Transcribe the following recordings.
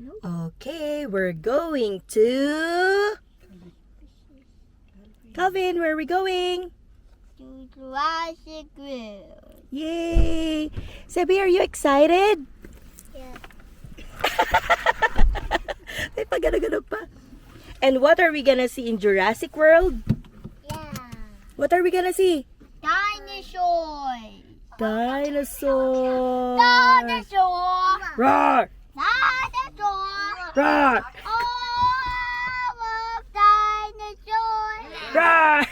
Okay, we're going to... Calvin, where are we going? To Jurassic World. Yay! Sebi, are you excited? Yeah. May pagano-gano pa. And what are we gonna see in Jurassic World? Yeah. What are we gonna see? Dinosaurs. Dinosaur. Dinosaur. Roar! Dinosaur. Roar! Oh, look, dinosaur. Roar!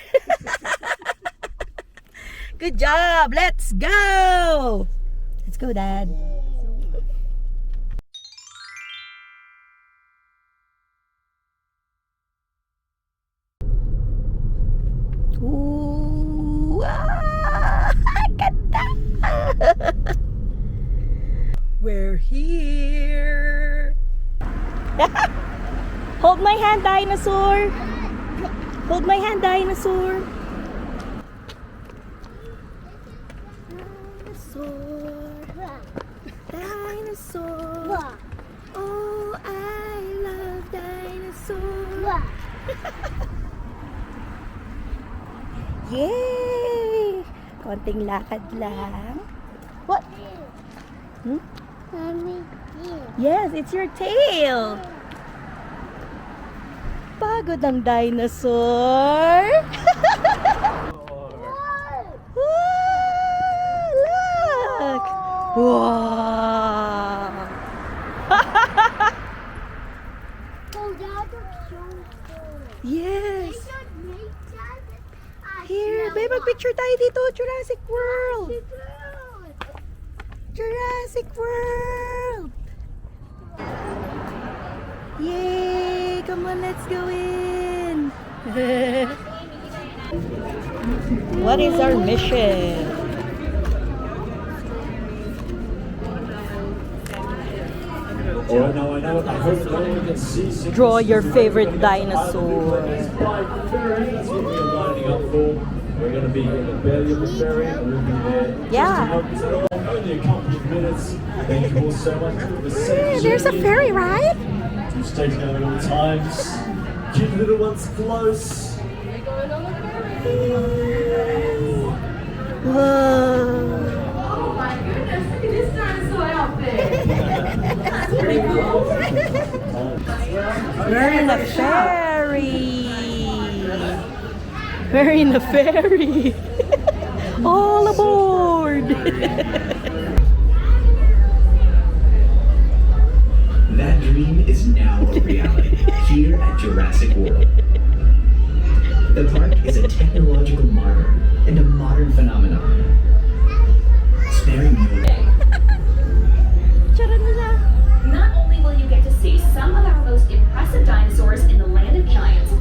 Good job! Let's go! Let's go, Dad. Ooh! Ah, ganda! We're here! Hold my hand, dinosaur! Hold my hand, dinosaur! Dinosaur. Oh, I love dinosaur. Yay! Konting lakad lang. What? Mommy, Yes, it's your tail. Pagod ang dinosaur. Look! Wow! Yes! Here, babe, mag-picture tayo dito. Jurassic World! Jurassic World! Yay! Come on, let's go in! What is our mission? Draw your favorite dinosaur. We're going to be in the belly of the ferry and we'll be there. Yeah. Only a couple of minutes. Thank you all so much for the safe There's a ferry ride. Do stay together at all times. Keep the little ones close. We're going on the ferry. Whoa. Oh my goodness, look at this dinosaur outfit. That's pretty cool. We're in the ferry. We're in the ferry. All aboard. That dream is now a reality here at Jurassic World. The park is a technological marvel and a modern phenomenon. Sparing no Not only will you get to see some of our most impressive dinosaurs in the land of giants,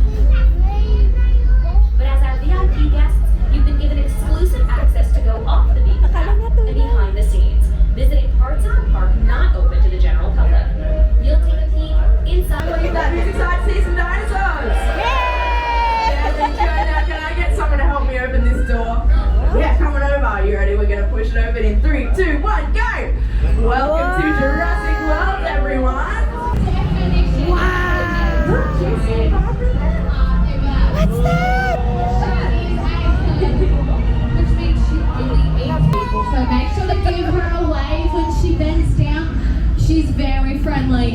but as our VIP guests, you've been given exclusive access to go off the beaten path and behind the scenes, visiting parts of the park not open to the general public. You'll take a peek inside. Who's excited to see some dinosaurs? Yeah, can I get someone to help me open this door? Yeah, coming over. Are you ready? We're going to push it open in 3, 2, 1, go! Welcome to Jurassic World, everyone! Wow. What's that? Which means she only eats people. So make sure to give her a wave when she bends down. She's very friendly.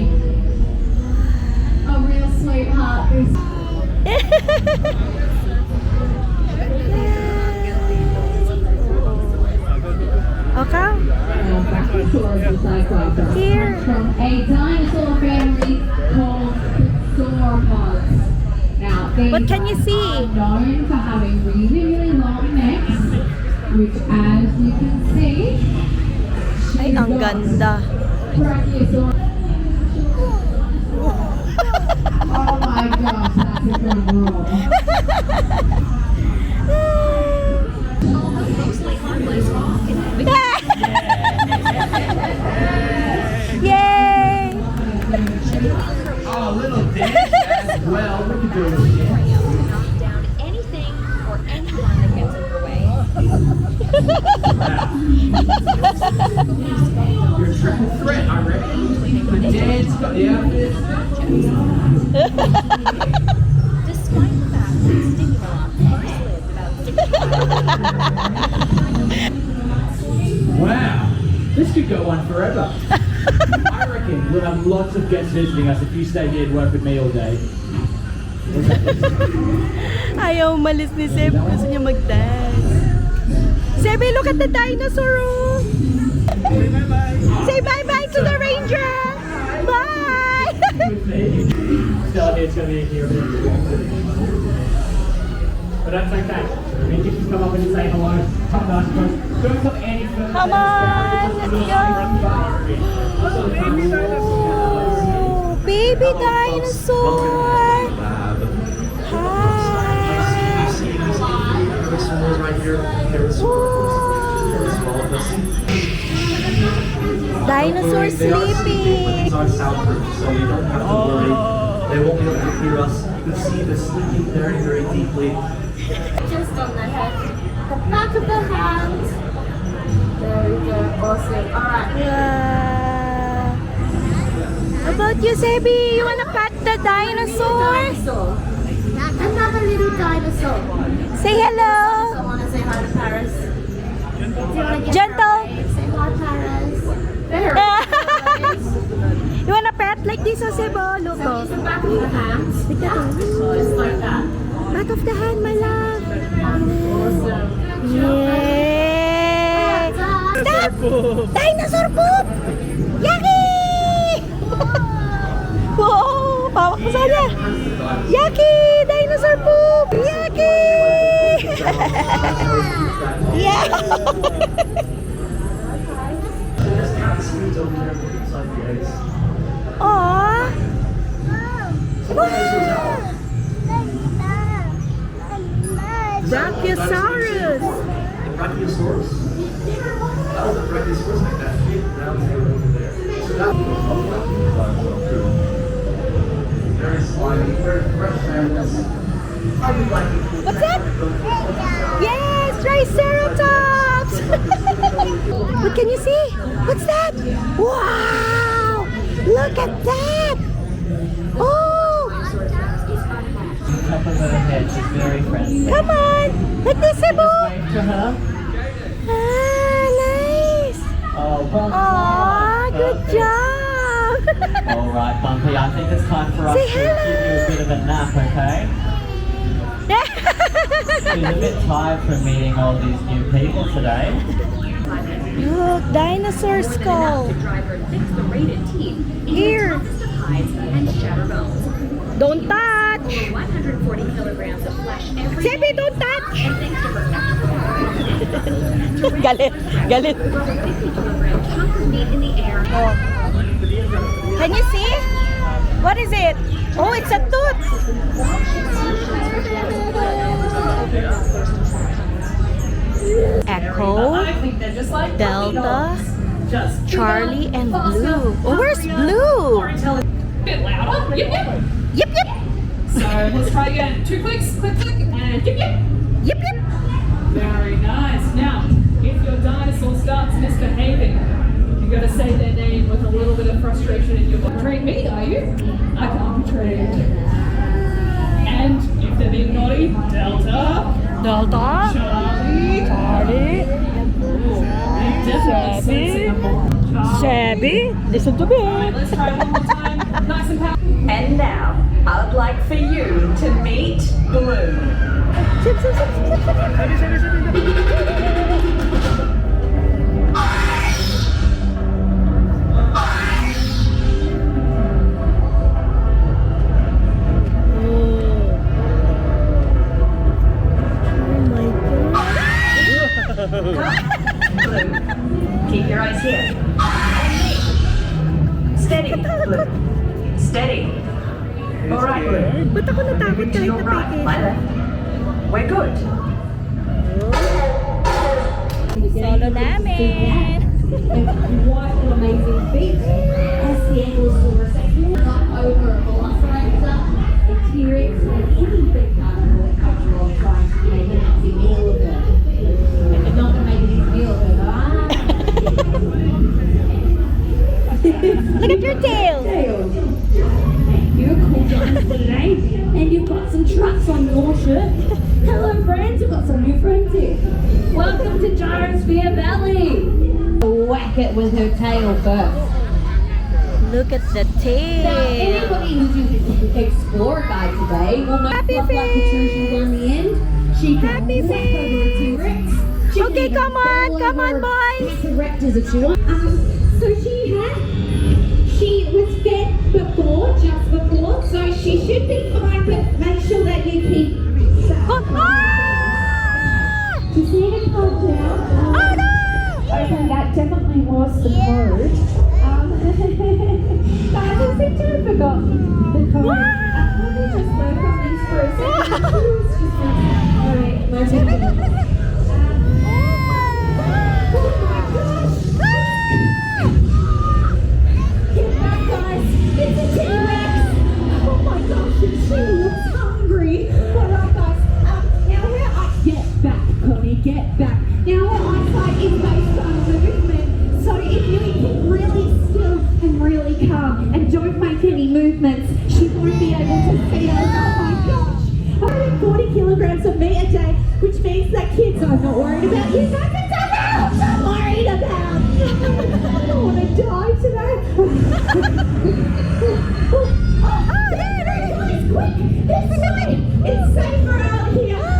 A real sweetheart. Okay. Here. From a dinosaur family called sauropods. Now, What can you see? are known for having really long necks, which, as you can see, Ay, ang ganda. Brachiosaurus. Oh my gosh, that's a good roll. mostly harmless rock. Yay! Oh, little dance as well. We can do it again. Knock down anything or anyone that gets in your way. Your triple threat, I reckon. The dance got the outfit. Despite the fact that Stimulon first lived about 60 Wow, this could go on forever. I reckon we'll have lots of guests visiting us if you stay here and work with me all day. Ayaw umalis ni Seb. Gusto niya mag-dance. Sebi, look at the dinosaur. Oh. Say bye-bye to the ranger. Bye. Still here, it's going to be here. But that's okay. I mean, you can come up and say hello. Come on, don't come any further. Come on, let's go. Oh, baby dinosaur. Dinosaur sleeping. It's soundproof, so you don't have to worry. They won't be able to hear us. You can see they're sleeping very, very deeply. Just on the head. The back of the hands. There we go. Awesome. Alright. Yeah. How about you, Sebi? You wanna pet the dinosaur? Another little dinosaur. Say hello. I want to say hi to Paris. Do you want to give Gentle. her a wave? Say hi, Paris. There. You wanna pet like this, oh, Sebo? Look, So use the back of the hands. Like that, oh. Just like that. Back of the hand, my love. Awesome. Yay! Stop! Dinosaur poop! Yucky! Wow! Pawak mo sana! Yucky! Dinosaur poop! Yucky! Yeah! Aww! Brachiosaurus! Brachiosaurus? That was a Brachiosaurus like that. That was over there. So that was very slimy, very fresh animals. I would like it. What's that? Yes! Triceratops! What can you see? What's that? Wow! Look at that! Oh! Top of her head, she's very friendly. Come on! Like this, Cebu! Wave to her. Ah, nice! Oh, well Aw, good Perfect. job! Alright, Bumpy, I think it's time for us Say to give you a bit of a nap, okay? She's a bit tired from meeting all these new people today. Look, dinosaur skull. The driver fix the rated teeth in Here. the toughest of hides and shatter bones. Don't touch! Over 140 kilograms of flesh every Sebi, day. don't touch! And thanks to her extra Galit, galit. 50 kilogram chunk of meat in the air. Oh. Can you see? What is it? Oh, it's a tooth! Echo, I think they're just like Delta, just Charlie, and Blue. Oh, where's Blue? a bit louder. Yip, yip. Yip, yip. So let's try again. 2 clicks, click, click, and yip, yip. Yip, yip. Very nice. Now, if your dinosaur starts misbehaving, you got to say their name with a little bit of frustration in your voice. Train me, are you? I can't be trained. And if they're being naughty, Delta, Delta, Charlie, Charlie, definitely sensing a ball. Sebi, listen to me. Let's try one more time. Nice and powerful. And now, I'd like for you to meet Blue. Sip, sip, sip, sip, sip, Keep your eyes here. Steady, Blue. Steady. All right, Blue. Ba't ako natakot kahit Your right, my na-peke? left. We're good. Solo namin. What an amazing feat. As the Ankylosaurus got over a Velociraptor, a T-Rex, and any big animal after all trying to make an easy meal of it. It's not going to make an easy meal of it, Look at your tail. huh? it with her tail first. Look at the Now, tail. anybody who did the Explorer Guide today will know Happy fluff like protrusion down the end. She can Happy walk over a T-Rex. She can Okay, even come on, fall come on, over boys. T-Rex if she wants. So she was fed before, just before, so she should be fine, but make sure that you keep safe. Just need to calm down. Oh no! Okay, that definitely was the code. Guys, I seem to have forgotten the code. Let me just work on these for a second. Alright, my turn. Oh my gosh! Get back, guys! It's a T-Rex! Oh my gosh, and she looks hungry. Alright, guys. Now get back, Connie, get back. Now her eyesight is based on movement, so if you keep really still and really calm and don't make any movements, she won't be able to see us. Oh my gosh! 140 kilograms of meat a day, which means that kids, I'm not worried about you guys, it's adults I'm worried about. I don't want to die today. Guys, quick! This way! It's safer out here!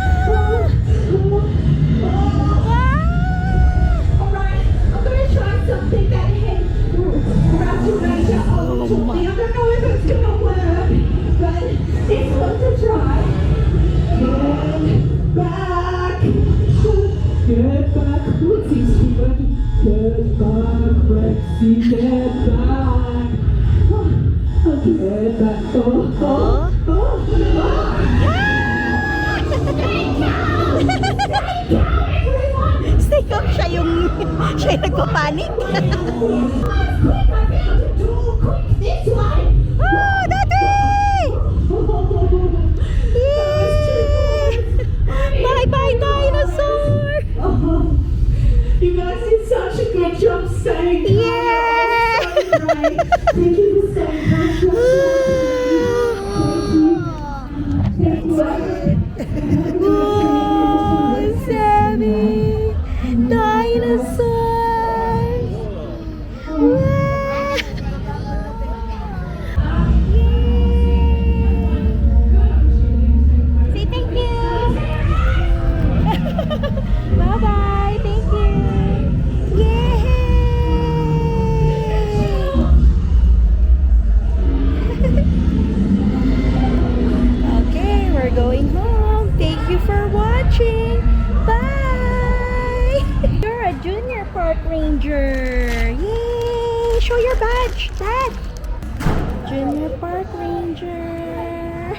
Alright, I'm going to try something that head around your major ultimately. I don't know if it's going to work, but it's worth a try. Get back! Get back! It seems to be working. Get back, Rexy, get back! Get back! Stay calm, siya yung nagpapanik. Oh, Daddy! Bye-bye, dinosaur! You guys did such a good job staying calm. Yeah! That was so great. Thank you for staying calm. Thank you. Oh, Sammy! Dinosaurs! Wow! Say thank you! Bye-bye! Thank you! Yay! Okay, we're going home. Thank you for watching. Bye! You're a junior park ranger. Yay! Show your badge, Dad. Junior park ranger.